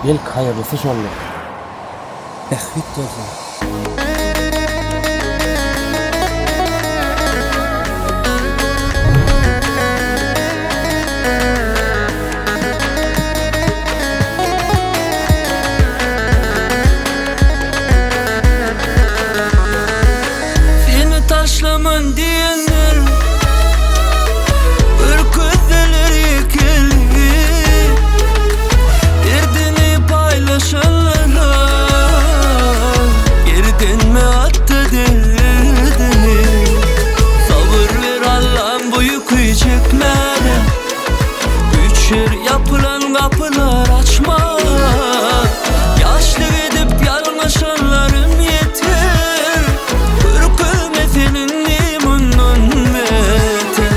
belki hayırlısı şondur. Ehvit olsun. Seni taşlaman diyenler ürkütüler yekeli, derdini paylaşanlara geri dönme attı derdini. Sabır ver Allah'ım, bu yükü çekmede. Üçer yapılan kapılar açma, yaşlı gidip yalnızanlarım yeter. Ürkülme senin limunun beter.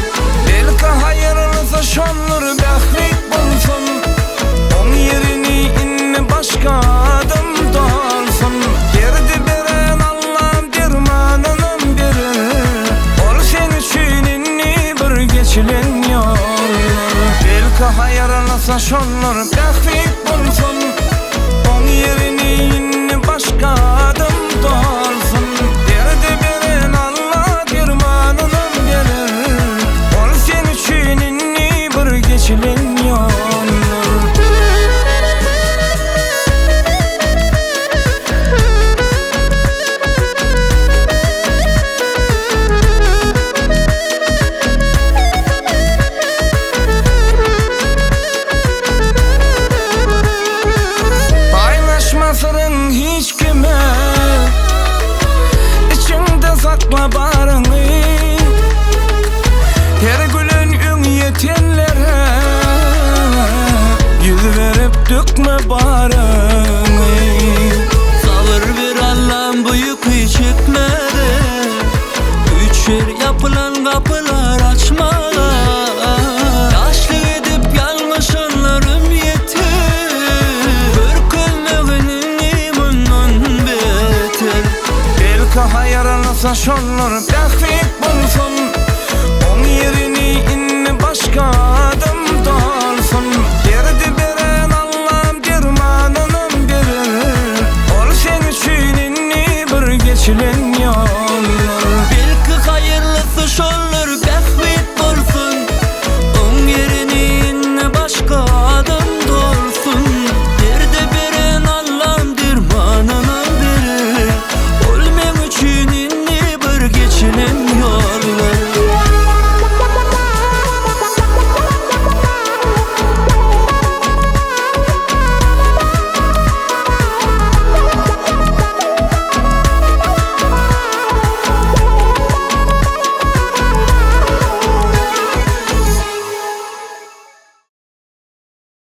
Belki hayırlısı şondur behrik bulsun, on yerini inne başka adım dolsun. Derdi veren Allah'ım dermanının biri, ol sen üçün inni bir geçilen yol. Belki hayırlısı şondur behrik bulsun, on yerini inne başka adım dolsun. Derdi veren Allah dermanının biri, ol sen üçün inni bir geçilen yol. Paylaşmasın hiç kime, içinde sakla barını. Her gülün ün yetenlere yüz verip dökme barını. Sabır ver Allah'ım, bu yükü çekmede. Üçer yapılan kapılar açma, yaşlı gidip yalnızanlarım yeter. Ürkülmeğinin limunun beter. Belki hayırlısı şondur behrik bulsun, on yerini inne başka adım